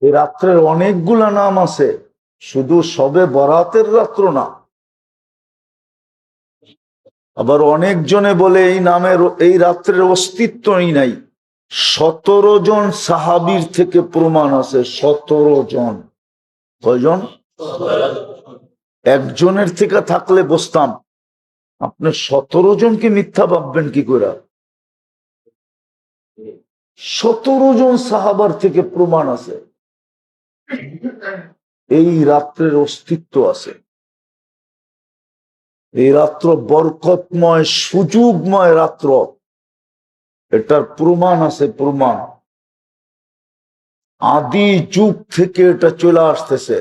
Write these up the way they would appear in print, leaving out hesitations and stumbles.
এই রাত্রের অনেকগুলা নাম আছে, শুধু সবে বরাতের রাত্র না। আবার অনেকজনে বলে এই নামের, এই রাত্রের অস্তিত্বই নাই। 17 জন সাহাবীর থেকে প্রমাণ আছে। 17 জন। কয়জন? একজনের থেকে থাকলে বসতাম, আপনি 17 জনকে মিথ্যা ভাববেন কি করে? 17 জন সাহাবার থেকে প্রমাণ আছে এই রাত্রের অস্তিত্ব আছে। এই রাত্র বরকতময়, সুযোগময় রাত্র, এটার প্রমাণ আছে। প্রমাণ আদি যুগ থেকে এটা চলে আসতেছে,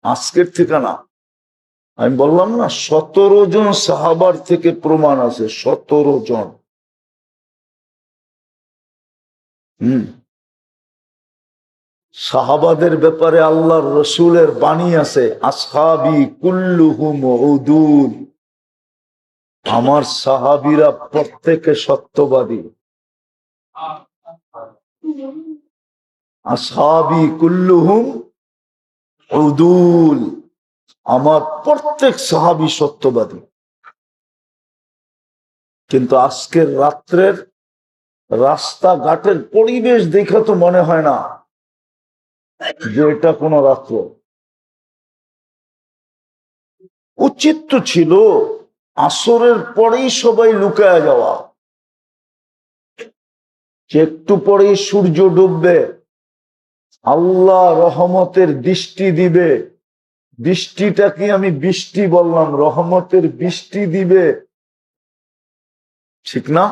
আজকের থেকে না। আমি বললাম না, 17 জন সাহাবার থেকে প্রমাণ আছে। 17 জন। সাহাবাদের ব্যাপারে আল্লাহর রসুলের বাণী আছে, আসহাবি কুল্লুহুম উদুল। আমার সাহাবীরা প্রত্যেকে সত্যবাদী। আসহাবি কুল্লুহুম উদুল, আমার প্রত্যেক সাহাবী সত্যবাদী। কিন্তু আজকের রাত্রের রাস্তাঘাটের পরিবেশ দেখে তো মনে হয় না যে এটা কোনো রাত্র। উচিত তো ছিল আসরের পরেই সবাই লুকায় যাওয়া, যে একটু পরেই সূর্য ডুববে, আল্লাহ রহমতের দৃষ্টি দিবে। বৃষ্টিটা কি আমি বৃষ্টি বললাম, রহমতের বৃষ্টি দিবে, ঠিক না?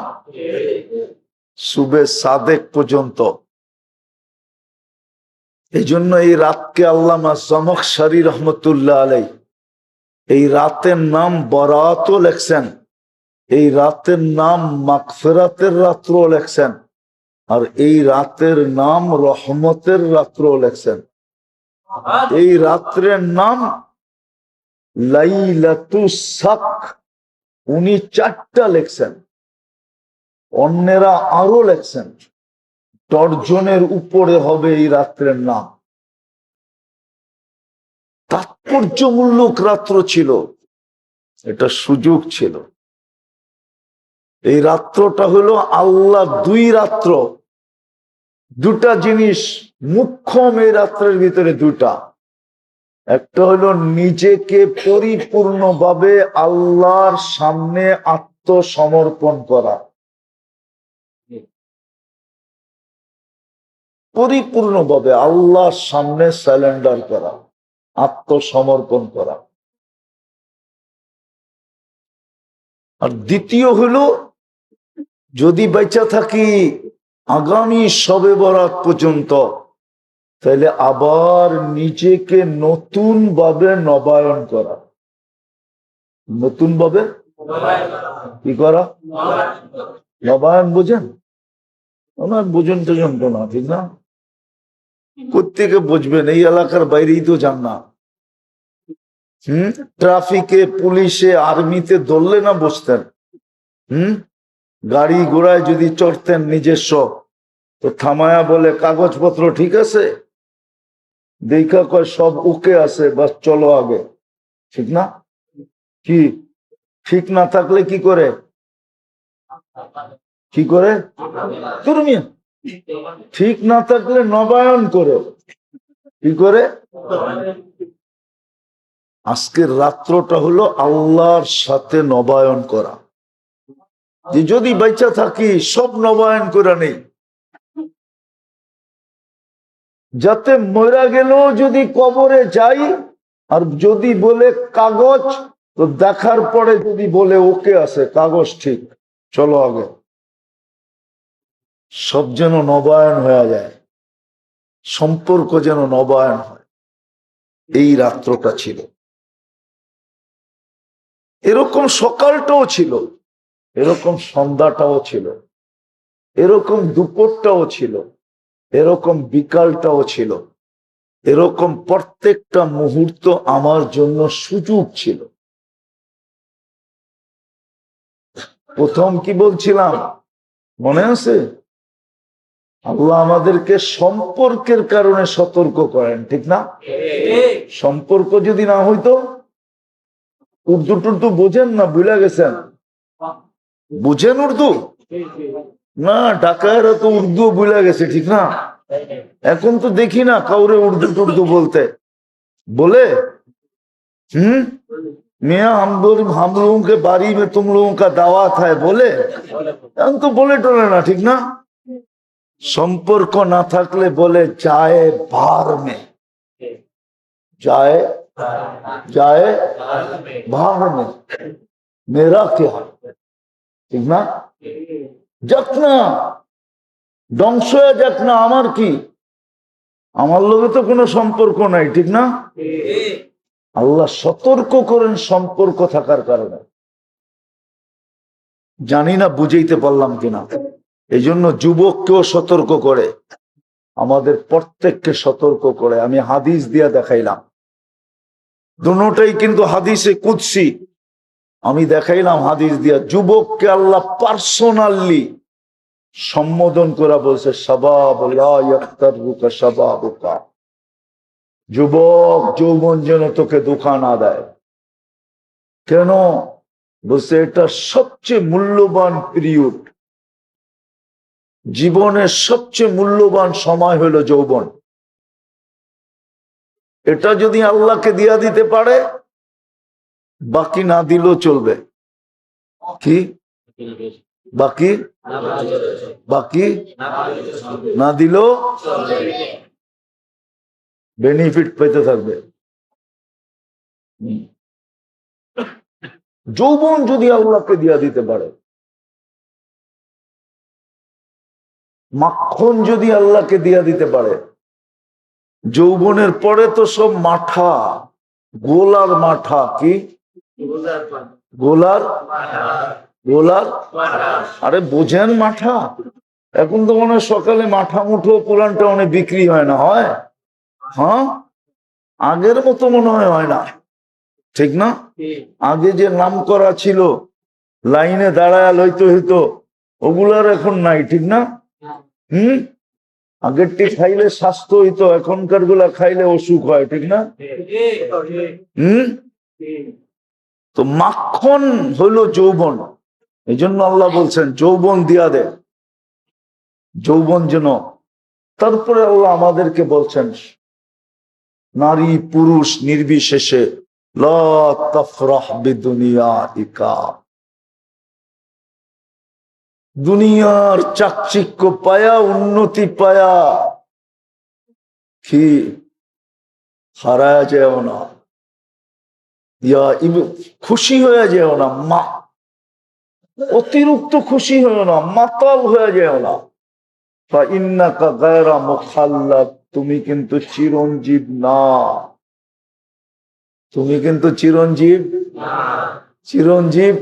সুবে সাদেক পর্যন্ত। এই জন্য এই রাতকে আল্লামা জমখশরী রহমতুল্লাহ আলাই এই রাতের নাম বরাতও লেখছেন, এই রাতের নাম মাগফিরাতের রাত্র লেখছেন, আর এই রাতের নাম রহমতের রাত্র লেখছেন। এই রাত্রের নাম লাইলাতুস সাক, উনি 4টা লেখছেন, অন্যেরা আরো লেখছেন। দর্জনের উপরে হবে এই রাত্রের নাম। তাৎপর্যমূলক রাত্র ছিল, এটা সুযোগ ছিল। এই রাত্রটা হলো আল্লাহ, 2 রাত্র, 2টা জিনিস মুখ্যম এই রাত্রের ভিতরে। 2টা, একটা হলো নিজেকে পরিপূর্ণভাবে আল্লাহর সামনে আত্মসমর্পণ করা, পরিপূর্ণভাবে আল্লাহর সামনে সারেন্ডার করা, আত্মসমর্পণ করা। আর দ্বিতীয় হলো, যদি বেঁচে থাকি আগামী শবে বরাত পর্যন্ত, তাহলে আবার নিজেকে নতুন ভাবে নবায়ন করা। নতুন ভাবে কি করা? নবায়ন বুঝেন? ওনার বুঝেন তো জানতো না, ঠিক না? কোত্থেকে বুঝবেন? এই এলাকার বাইরেই তো যান না। ট্রাফিকে, পুলিশে, আর্মিতে ধরলে না বসতেন? গাড়ি ঘোড়ায় যদি চড়তেন নিজস্ব, তো থামায়া বলে কাগজপত্র ঠিক আছে, দেখা কয় সব ওকে আছে, বাস চলো আগে, ঠিক না? কি ঠিক না থাকলে কি করে? কি করে? তুমি ঠিক না থাকলে নবায়ন করে। কি করে? আজকের রাত্রটা হলো আল্লাহর সাথে নবায়ন করা, যে যদি বেঁচে থাকি সব নবায়ন করে নেই, যাতে মরা গেলেও যদি কবরে যাই, আর যদি বলে কাগজ, তো দেখার পরে যদি বলে ওকে আছে, কাগজ ঠিক, চলো আগে, সব যেন নবায়ন হয়ে যায়, সম্পর্ক যেন নবায়ন হয়। এই রাত্রটা ছিল এরকম, সকালটাও ছিল এরকম, সন্ধ্যাটাও ছিল এরকম, দুপুরটাও ছিল এরকম, বিকালটাও ছিল এরকম। প্রত্যেকটা মুহূর্ত আমার জন্য সুযোগ ছিল। প্রথম কি বলছিলাম মনে আছে? আল্লাহ আমাদেরকে সম্পর্কের কারণে সতর্ক করেন, ঠিক না? সম্পর্ক যদি না হইতো, উর্দু টুর্দু বোঝেন না, ভুলে গেছেন? বুঝেন উর্দু? না, ঢাকায়রা তো উর্দু ভুলে গেছে, ঠিক না? এখন তো দেখি না কাউরে উর্দু টুর্দু বলতে। बोले मियाँ हम लोगों के बारी में तुम लोगों का दावत है, बोले? এখন তো বলে টোলে না, ঠিক না? সম্পর্ক না থাকলে বলে যায় ভার মে, जाए जाए भार में, मेरा क्या, ঠিক না? যাক না, ধ্বংস হয়ে যাক না, আমার কি? আমার লগে তো কোনো সম্পর্ক নাই, ঠিক না? আল্লাহ সতর্ক করেন সম্পর্ক থাকার কারণে। জানি না বুঝাইতে পারলাম কিনা। এই জন্য যুবককেও সতর্ক করে, আমাদের প্রত্যেককে সতর্ক করে। আমি হাদিস দিয়া দেখাইলাম, দুটোটাই কিন্তু হাদিসে কুদসি। আমি দেখাইলাম হাদিস দিয়া, যুবককে আল্লাহ পার্সোনালি সম্বোধন করে বলছে, শাবাব লা ইয়াক্তারুকা শাবাবুকা, যুবক যৌবন যেন তোকে ধোঁকা না দেয়। কেন? বলছে এটা সবচেয়ে মূল্যবান পিরিয়ড, জীবনের সবচেয়ে মূল্যবান সময় হলো যৌবন। এটা যদি আল্লাহকে দিয়া দিতে পারে, বাকি না দিলেও চলবে। কি বাকি? বাকি না দিলেও বেনিফিট পেতে থাকবে। যৌবন যদি আল্লাহকে দিয়া দিতে পারে, মাখন যদি আল্লাহকে দিয়া দিতে পারে, যৌবনের পরে তো সব মাঠা, গোলার মাঠা। কি গোলার? গোলার, আরে বোঝেন মাঠা? এখন তো মনে হয় সকালে মাঠা মুঠো পুরানটা অনেক বিক্রি হয় না, হয়? হ্যাঁ, আগের মতো মনে হয় না, ঠিক না? আগে যে নাম করা ছিল, লাইনে দাঁড়ায় লইতে হইতো, ওগুলার এখন নাই, ঠিক না? আগেরটি খাইলে স্বাস্থ্য হইতো, এখনকার গুলা খাইলে অসুখ হয়, ঠিক না? তো মাখন হইল যৌবন। এই জন্য আল্লাহ বলছেন যৌবন দিয়া দে, যৌবন যেন। তারপরে আল্লাহ আমাদেরকে বলছেন নারী পুরুষ নির্বিশেষে, লা তাফরাহ বিদুনিয়াইকা, দুনিয়ার চাকচিক্য পায়া, উন্নতি পায়া কি হারায় যেও না, খুশি হয়ে যেও না, অতিরিক্ত খুশি হয়েও না, মাতাল হয়ে যেও না। ফাইন্নাকা গায়রা মুখাল্লাদ, তুমি কিন্তু চিরঞ্জীব না, তুমি কিন্তু চিরঞ্জীব চিরঞ্জীব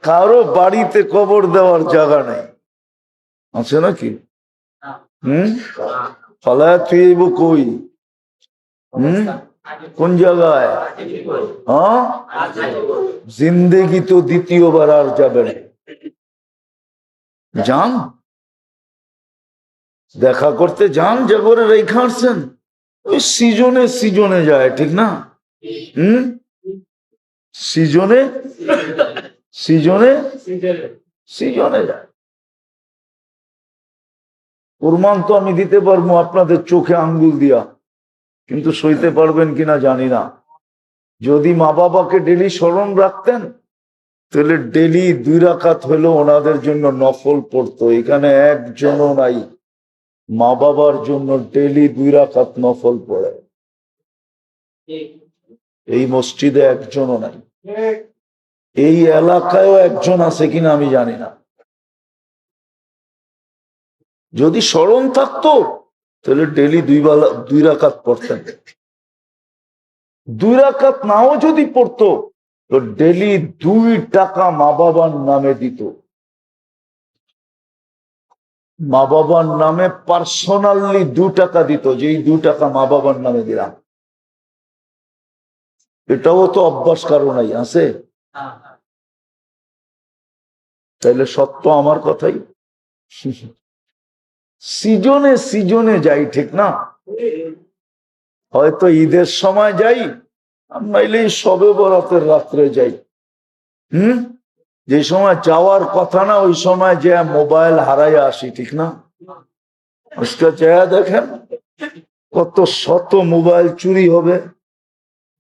কারো বাড়িতে কবর দেওয়ার জায়গা নেই, আছে নাকি? ফালায়া তুইব কই? কোন জায়গায়? হ্যাঁ, জিন্দেগি তো দ্বিতীয়বার আর যাবে না। যান দেখা করতে, যান যে করে রেখে আসছেন, ওই সিজনে সিজনে যায়, ঠিক না? সিজনে সিজনে সিজনে যায়। প্রমাণ তো আমি দিতে পারবো আপনাদের চোখে আঙ্গুল দিয়া, কিন্তু সইতে পারবেন কিনা জানি না। যদি মা বাবাকে ডেলি স্মরণ রাখতেন, তাহলে ডেলি 2 রাকাত হলেও ওনাদের জন্য নফল পড়তো। এখানে একজনও নাই মা বাবার জন্য ডেলি 2 রাকাত নফল পড়ে, এই মসজিদে একজনও নাই। এই এলাকায়ও একজন আছে কিনা আমি জানি না। যদি স্মরণ থাকতো তাহলে ডেলি 2 রাকাত পড়তেন। 2 রাকাত নাও যদি পড়তো তো ডেলি 2 টাকা মা বাবার নামে দিত। মা বাবার নামে পার্সোনালি 2 টাকা দিত, যে এই 2 টাকা মা বাবার নামে দিলাম। এটাও তো অভ্যাস কারো নাই, আছে? তাইলে সত্য আমার কথাই। সিজনে সিজনে যাই, ঠিক না? হয়তো ঈদের সময় যাই, নাইলে সবে বরাতের রাত্রে যাই। যে সময় যাওয়ার কথা না ওই সময় যে মোবাইল হারাইয়া আসি, ঠিক না? আজকে চেয়ে দেখেন কত শত মোবাইল চুরি হবে।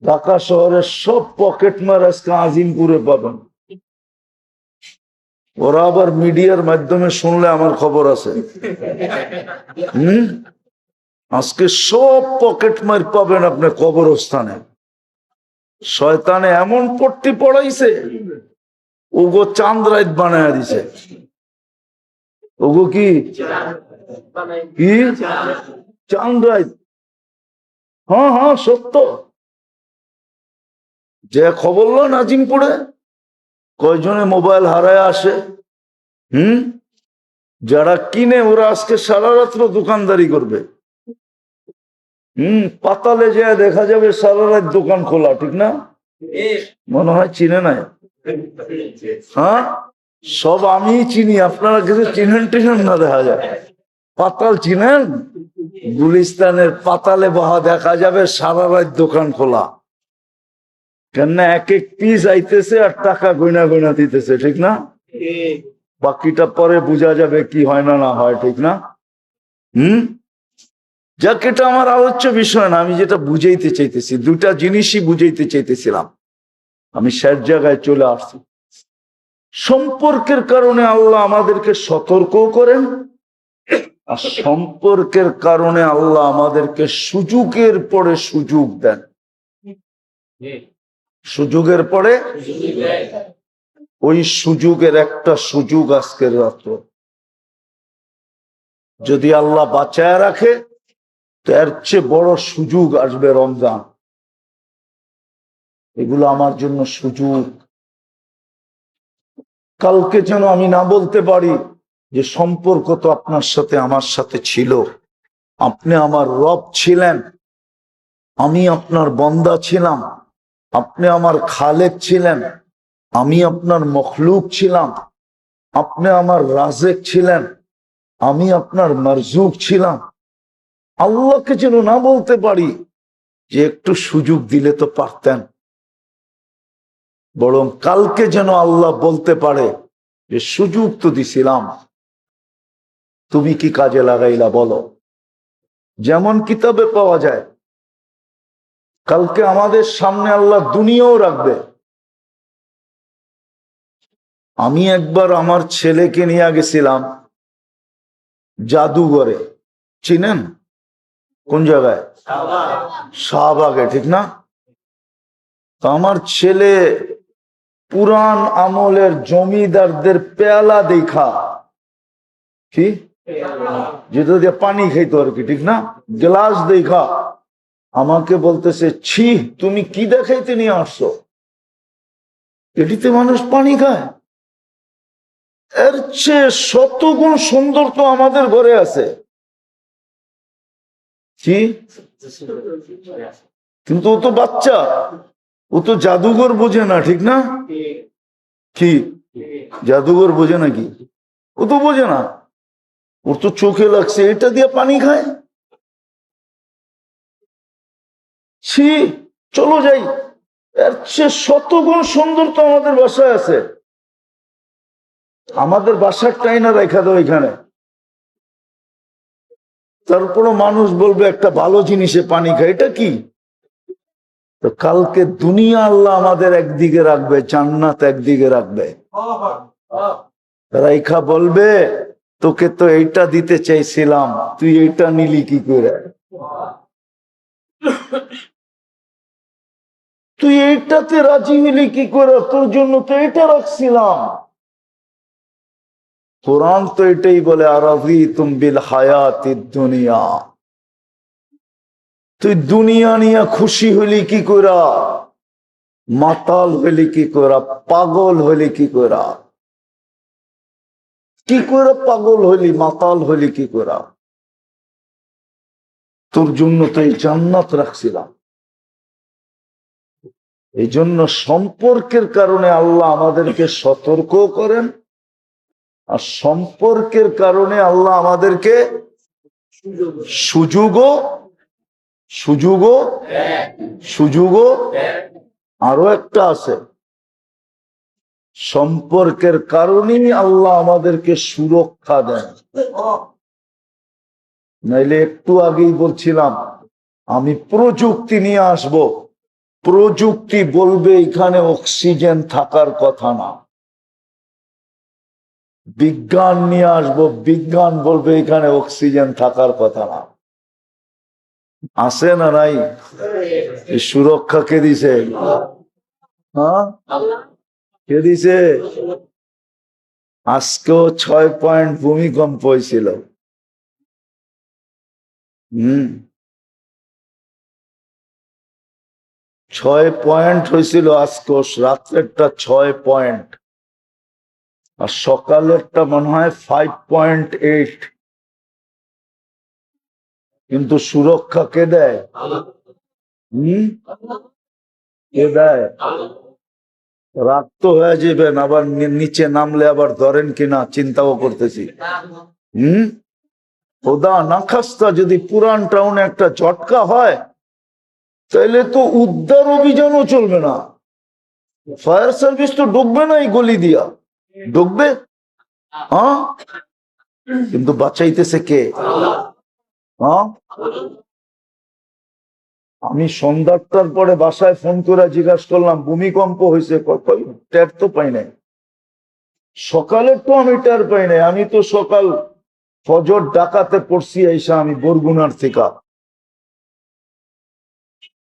ঢাকা শহরের সব পকেট মার আজকে আজিমপুরে পাবেন। ওরা আবার মিডিয়ার মাধ্যমে শুনলে আমার খবর আছে। আজকে সব পকেট মার পাবেন আপনি কবরস্থানে। শয়তানে এমন পট্টি পড়াইছে, ওগো চাঁদ রাত বানায় দিছে। ওগো কি কি চাঁদ রাত? হ্যাঁ হ্যাঁ সত্য। যে খবর লো নাজিমপুরে কয়জনে মোবাইল হারায় আসে। যারা কিনে ওরা আজকে সারা রাত্র দোকানদারি করবে। পাতালে যে দেখা যাবে সারা রাত দোকান খোলা, ঠিক না? মনে হয় চিনে নাই। হ্যাঁ সব আমি চিনি, আপনারা কিছু চিনেন টিনেন না। দেখা যায় পাতাল চিনেন? গুলিস্তানের পাতালে বহা দেখা যাবে সারা রাত দোকান খোলা। কেননা এক এক পিস আইতেছে আর টাকা গয়না গয়না দিতেছে, ঠিক না? বাকিটা পরে বোঝা যাবে কি হয় না না হয়, ঠিক না? যাক, এটা আমার আলোচ্য বিষয় না। আমি যেটা বুঝাইতে চাইতেছি, দুটা জিনিসই বুঝাইতে চাইতেছিলাম। আমি শেষ জায়গায় চলে আসছি। সম্পর্কের কারণে আল্লাহ আমাদেরকে সতর্ক করেন, আর সম্পর্কের কারণে আল্লাহ আমাদেরকে সুযোগের পরে সুযোগ দেন। সুযোগের পরে ওই সুযোগের একটা সুযোগ আজকের রাত্র যদি আল্লাহ বাঁচায় রাখে, তো এর চেয়ে বড় সুযোগ আসবে রমজান। এগুলো আমার জন্য সুযোগ। কালকে যেন আমি না বলতে পারি যে সম্পর্ক তো আপনার সাথে আমার সাথে ছিল, আপনি আমার রব ছিলেন, আমি আপনার বন্দা ছিলাম, আপনি আমার খালেক ছিলেন, আমি আপনার মখলুক ছিলাম, আপনি আমার রাজেক ছিলেন, আমি আপনার মারজুক ছিলাম। আল্লাহকে যেন না বলতে পারি যে একটু সুযোগ দিলে তো পারতেন, বরং কালকে যেন আল্লাহ বলতে পারে যে সুযোগ তো দিছিলাম, তুমি কি কাজে লাগাইলা বলো। যেমন কিতাবে পাওয়া যায়, কালকে আমাদের সামনে আল্লাহ দুনিয়াও রাখবে। আমি একবার আমার ছেলেকে নিয়ে গেছিলাম জাদুঘরে, চিনেন? কোন জায়গায়? শাহবাগে, ঠিক না? তো আমার ছেলে পুরান আমলের জমিদারদের পেয়ালা দেখা, কি যেটা দিয়ে পানি খাইতো আর কি, ঠিক না, গ্লাস দেখা আমাকে বলতেছে, ছি তুমি কি দেখাইতে নিয়ে আসছো, এটিতে মানুষ পানি খায়? এর চেয়ে শতগুণ সুন্দর তো আমাদের ঘরে আছে। কি? কিন্তু ও তো বাচ্চা, ও তো জাদুঘর বোঝে না, ঠিক না? কি জাদুঘর বোঝে নাকি? ও তো বোঝে না, ওর তো চোখে লাগছে এটা দিয়ে পানি খায়। ছি, চলো যাই, এর চেয়ে শতগুণ সুন্দর তো আমাদের বাসায় আছে। আমাদের বাসারটাই না রেখা দাও এখানে, তারপরও মানুষ বলবে একটা ভালো জিনিসে পানি খায়, এটা কি? তো কালকে দুনিয়া আল্লাহ আমাদের একদিকে রাখবে, জান্নাত একদিকে রাখবে। রাইখা বলবে, তোকে তো এইটা দিতে চাইছিলাম, তুই এইটা নিলি কি করে? তুই এইটাতে রাজি হইলি কি করে? তোর জন্য তো এটা রাখছিলাম। কোরআন তো এটাই বলে, আরাযীতুম বিল হায়াতিদ দুনিয়া, তুই দুনিয়া নিয়ে খুশি হইলি কি কইরা? মাতাল হইলি কি কইরা? পাগল হইলি কি কইরা? কি করে পাগল হইলি, মাতাল হইলি কি কইরা? তোর জন্য তো এই জান্নাত রাখছিলাম। এই জন্য সম্পর্কের কারণে আল্লাহ আমাদেরকে সতর্ক করেন, আর সম্পর্কের কারণে আল্লাহ আমাদেরকে সুযোগও সুযোগও সুযোগও আরো একটা আছে, সম্পর্কের কারণেই আল্লাহ আমাদেরকে সুরক্ষা দেন। নাইলে একটু আগেই বলছিলাম আমি প্রযুক্তি নিয়ে আসব, প্রযুক্তি বলবে এখানে অক্সিজেন থাকার কথা না। বিজ্ঞান নিয়ে আসব, বিজ্ঞান বলবে এখানে অক্সিজেন থাকার কথা না। আছে না নাই? সুরক্ষা কে দিছে? হ্যাঁ, কে দিছে? আজকেও 6 পয়েন্ট ভূমিকম্প হয়েছিল। 6 পয়েন্ট হয়েছিল আজকে, রাত্রেরটা 6 পয়েন্ট, আর সকালেরটা মনে হয় 5.8। কিন্তু সুরক্ষা কে দেয়? কে দেয়? রাত তো হয়ে যাবেন, আবার নিচে নামলে আবার ধরেন কিনা চিন্তাও করতেছি। খোদা না খাস্তা যদি পুরান টাউনে একটা ঝটকা হয় তাহলে তো উদ্ধার অভিযানও চলবে না, ফায়ার সার্ভিস তো ঢুকবে না এই গলি দিয়া, ঢুকবে? হ্যাঁ, কিন্তু বাঁচাইতেছে কে? হ্যাঁ, আমি সন্ধ্যাটার পরে বাসায় ফোন করে জিজ্ঞাসা করলাম ভূমিকম্প হয়েছে, টের তো পাই নাই। সকালের তো আমি টের পাই নাই, আমি তো সকাল ফজর ডাকাতে পড়ছি আইসা, আমি বরগুনার থেকে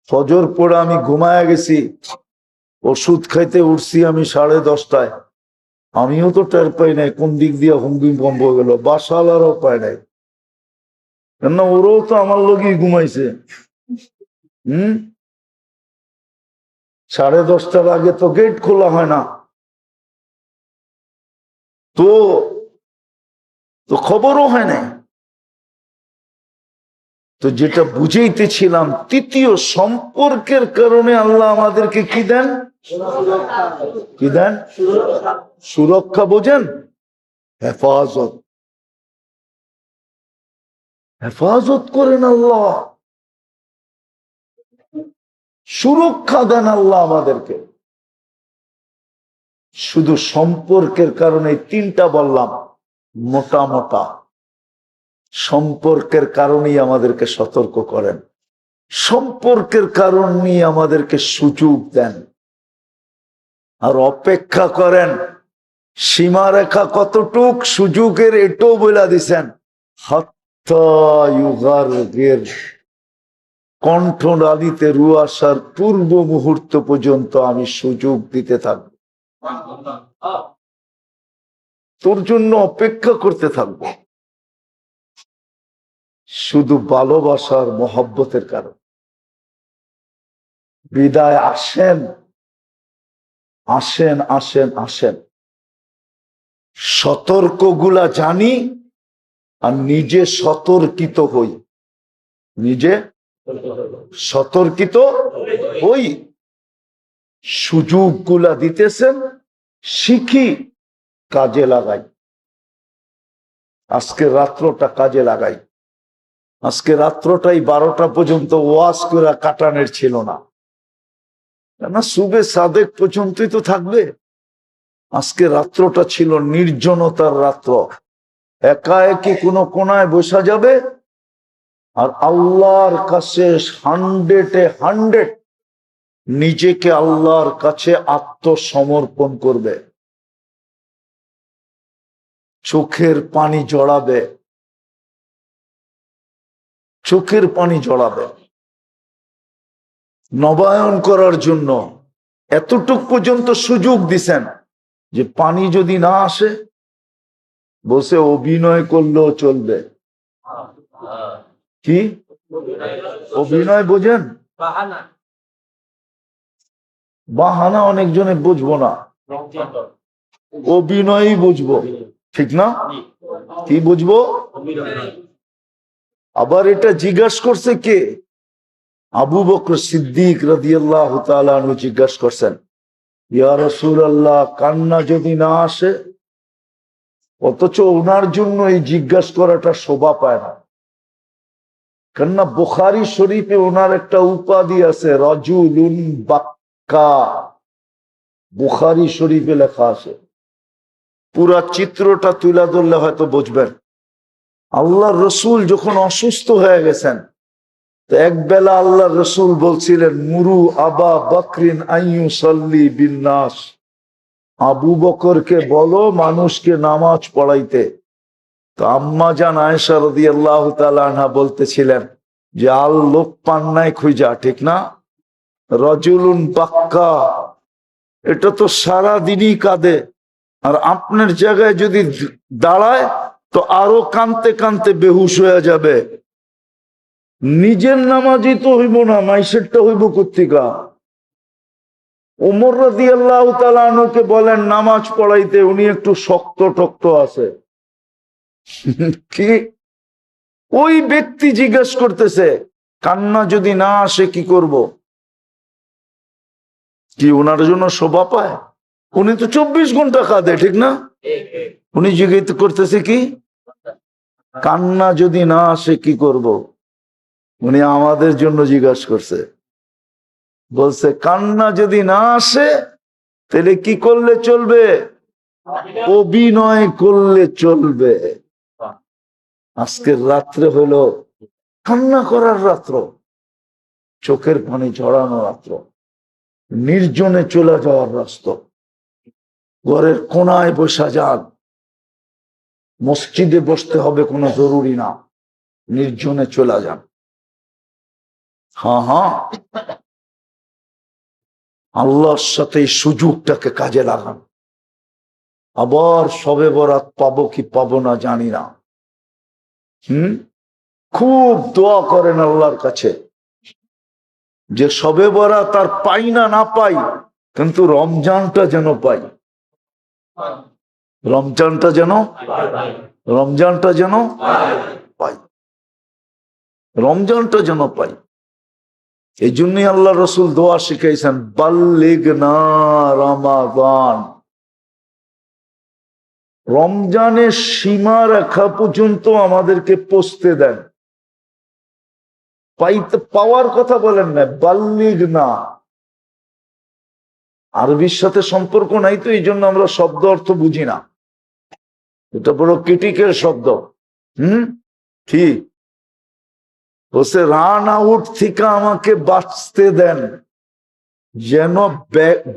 ফজর পড়ে আমি ঘুমায়া গেছি, ওষুধ খাইতে উঠছি আমি 10:30টায়, আমিও তো টের পাই নাই কোন দিক দিয়ে ভূমিকম্প গেল, বাসালারও পায় নাই, কেন ওরাও তো আমার লগেই ঘুমাইছে। 10:30টার আগে তো গেট খোলা হয় না, তো তো খবরও হয় নাই। তো যেটা বুঝাইতেছিলাম, তৃতীয় সম্পর্কের কারণে আল্লাহ আমাদেরকে কি দেন? কি দেন? সুরক্ষা। বোঝেন? হেফাজত, হেফাজত করেন আল্লাহ, সুরক্ষা দেন আল্লাহ আমাদেরকে। শুধু সম্পর্কের কারণে 3টা বললাম, মোটা মোটা সম্পর্কের কারণেই আমাদেরকে সতর্ক করেন, সম্পর্কের কারণ নিয়ে আমাদেরকে সুযোগ দেন, আর অপেক্ষা করেন সীমারেখা কতটুক সুযোগের, এটাও বলে দিছেন, কণ্ঠ নালীতে রু আসার পূর্ব মুহূর্ত পর্যন্ত আমি সুযোগ দিতে থাকবো, তোর জন্য অপেক্ষা করতে থাকবো, শুধু ভালোবাসার মহব্বতের কারণ। বিদায় আসেন, আসেন, আসেন, আসেন, সতর্কগুলা জানি আর নিজে সতর্কিত হই, নিজে সতর্কিত হই, সুযোগগুলা দিতেছেন, শিখি, কাজে লাগাই। আজকে রাত্রটা কাজে লাগাই, আজকে রাত্রটাই 12টা পর্যন্ত ওয়াজ করে কাটানোর ছিল না, কেননা সুবে সাদেক পর্যন্তই তো থাকবে। আজকে রাত্রটা ছিল নির্জনতার রাত্র, একা একই কোনো কোনায় বসা যাবে আর আল্লাহর কাছে 100-100 নিজেকে আল্লাহর কাছে আত্মসমর্পণ করবে, চোখের পানি জড়াবে, চোখের পানি জড়াবে নবায়ন করার জন্য। এতটুক পর্যন্ত সুযোগ দিছেন যে পানি যদি না আসে বসে অভিনয় করলেও চলবে। কি অভিনয় বোঝেন? বাহানা অনেকজনে বুঝবো না, অভিনয়ই বুঝবো, ঠিক না? কি বুঝবো? আবার এটা জিজ্ঞাসা করছে কে? আবু বকর সিদ্দিক রাদিয়াল্লাহু তাআলা আনহু জিজ্ঞাসা করছেন, ইয়া রাসূলুল্লাহ, কান্না যদি না আসে, অথচ ওনার জন্য এই জিজ্ঞাসা করাটা শোভা পায় না, কেননা বুখারী শরীফে ওনার একটা উপাধি আছে, রাজুলুন বাক্কা। বুখারী শরীফে লেখা আছে। পুরা চিত্রটা তুলে ধরলে হয়তো বুঝবেন। আল্লাহ রসুল যখন অসুস্থ হয়ে গেছেন, তো একবেলা আল্লাহ রসুল বলছিলেন, মুরু আবা বকরিন আইয়ুসাল্লি বিন্নাস, আবু বকরকে বলো মানুষকে নামাজ পড়াইতে। তো আম্মা জান আয়েশা রাদিয়াল্লাহু তাআলা আনহা বলতেছিলেন যে আল লোক পান নাই খুঁজা, ঠিক না? রাজুলুন বাক্কা, এটা তো সারা দিনই কাঁদে, আর আপনার জায়গায় যদি দাঁড়ায় তো আরো কানতে কানতে বেহুশ হয়ে যাবে। নিজের নামাজই তো হইব না, মাইসেরটা হইব কোত্থেকা? ওমর রাদিয়াল্লাহু তাআলা আনহুকে বলেন নামাজ পড়াইতে, উনি একটু শক্ত টক্ত আছে। কি ওই ব্যক্তি জিজ্ঞেস করতেছে, কান্না যদি না আসে কি করব? কি ওনার জন্য শোভা পায়? উনি তো 24 ঘন্টা কাঁদে, ঠিক না? উনি জিজ্ঞেস করতেছে কি, কান্না যদি না আসে কি করব? উনি আমাদের জন্য জিজ্ঞাসা করছে, বলছে কান্না যদি না আসে তাহলে কি করলে চলবে? অভিনয় করলে চলবে। আজকের রাত্রে হলো কান্না করার রাত্র, চোখের পানি ঝরানো রাত্র, নির্জনে চলে যাওয়ার রাস্তা। ঘরের কোনায় বসা যান, মসজিদে বসতে হবে কোনো জরুরি না, নির্জনে চলে যান। হ্যাঁ, আল্লাহর সাথে এই সুযোগটাকে কাজে লাগান। আবার শবে বরাত পাবো কি পাবো না জানি না। খুব দোয়া করেন আল্লাহর কাছে যে শবে বরাত আর পাই না না পাই, কিন্তু রমজানটা যেন পাই। রমজানটা যেন পাই, রমজানটা যেন পাই। এই জন্যই আল্লাহ রসুল দোয়া শিখাইছেন, বাল্লিগনা রমাদান। রমজানের সীমা রেখা পর্যন্ত আমাদেরকে পৌঁছতে দেন। পাওয়ার কথা বলেন না, বাল্লিগনা। আরবির সাথে সম্পর্ক নাই তো, এই জন্য আমরা শব্দ অর্থ বুঝি না। এটা বড় ক্রিটিক্যাল শব্দ। ঠিক বলছে, রান আউট থেকে আমাকে বাঁচতে দেন, যেন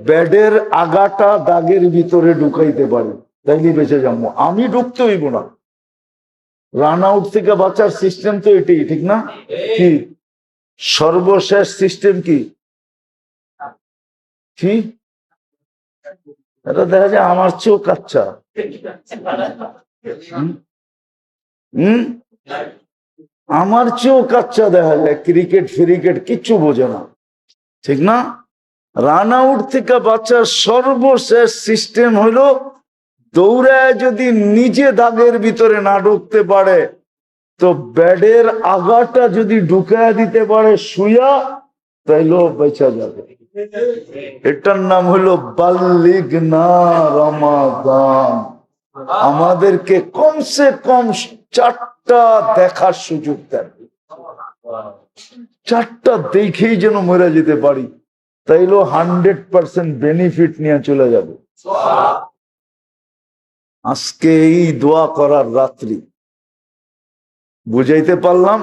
ব্যাডের আগাটা দাগের ভিতরে ঢুকাইতে পারি, তাইলে বেঁচে যাবো। আমি ঢুকতে হইব না। রান আউট থেকে বাঁচার সিস্টেম তো এটাই, ঠিক না? কি সর্বশেষ সিস্টেম কি? এটা দেখা যায় আমার চেয়েও কাচ্চা। আমার চেয়েও কাচ্চা দেখা যায়, ক্রিকেট ফ্রিকেট কিচ্ছু বোঝে না, ঠিক না? রান আউট থেকে বাঁচার সর্বশেষ সিস্টেম হইল, দৌড়ায় যদি নিজে দাগের ভিতরে না ঢুকতে পারে, তো ব্যাডের আগাটা যদি ঢুকায় দিতে পারে শুয়া, তাইলেও বেঁচা যাবে। এটার নাম হলো বাল্লিগনা রমাদান। আমাদেরকে কমসে কম 4টা দেখার সুযোগ দেন, 4টা দেখেই যেন মরে যেতে পারি, তাইলেও 100% বেনিফিট নিয়ে চলে যাবে। আজকে এই দোয়া করার রাত্রি, বুঝাইতে পারলাম?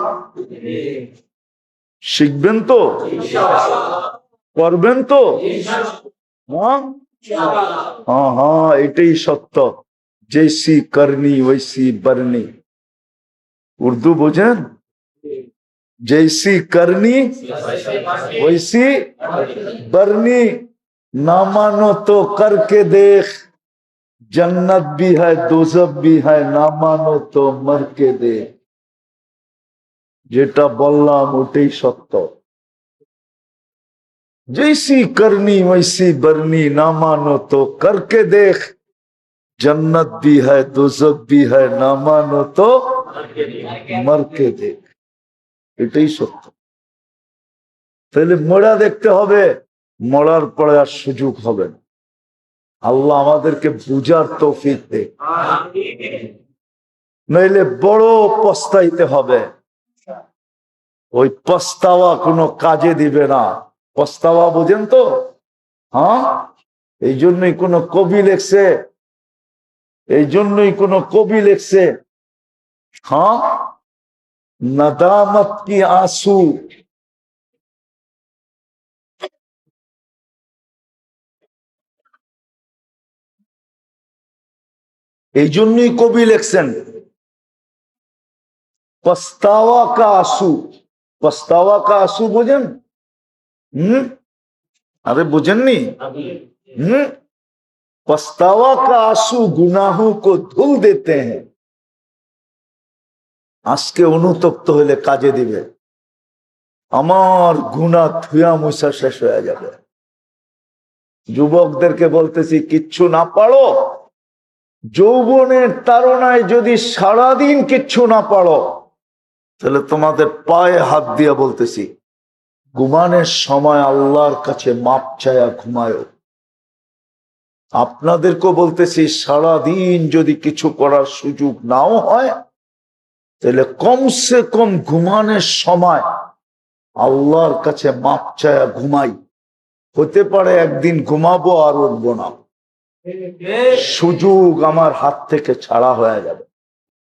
শিখবেন তো, করবেন তো? হ্যাঁ, এটাই সত্য। জৈসি করনি ওইসি বরনি। উর্দু বোঝেন? जैसी करनी वैसी बरनी, ना मानो तो करके देख, जन्नत भी है दोजख भी है, ना मानो तो मर के देख। যেটা বললাম ওটাই সত্য। जैसी करनी वैसी बरनी, ना मानो तो करके देख, जन्नत भी है दोजख भी है, ना मानो तो मर के देख। এটাই সত্য। তাহলে মরা দেখতে হবে, মরার পরে আর সুযোগ হবে না। আল্লাহ আমাদেরকে বুঝার তৌফিক দেয়, নইলে বড় পস্তাইতে হবে। ওই পস্তাওয়া কোনো কাজে দিবে না। পস্তাওয়া বোঝেন তো? হ্যাঁ, এই জন্যই কোনো কবি লেখছে, হ্যাঁ, নদামত কি आंसू, এই জন্যই কবি লেখছেন पछतावा का आंसू। पछतावा का आंसू বোঝেন? अरे बुझेनনি? पछतावा का आंसू गुनाहों को धुल देते हैं। আজকে অনুতপ্ত হলে কাজে দিবে, আমার গুনাহ ধুয়া মুছা শেষ হয়ে যাবে। যুবকদেরকে বলতেছি, কিচ্ছু না পারো, যৌবনের তাড়নায় যদি সারাদিন কিচ্ছু না পারো, তাহলে তোমাদের পায়ে হাত দিয়া বলতেছি, ঘুমানোর সময় আল্লাহর কাছে মাপ চায়া ঘুমায়ো। আপনাদেরকেও বলতেছি, সারাদিন যদি কিছু করার সুযোগ নাও হয়, তাহলে কমসে কম ঘুমানোর সময় আল্লাহর কাছে মাপ চায়া ঘুমাই। হতে পারে একদিন ঘুমাবো আর উঠবো না, সুযোগ আমার হাত থেকে ছাড়া হয়ে যাবে।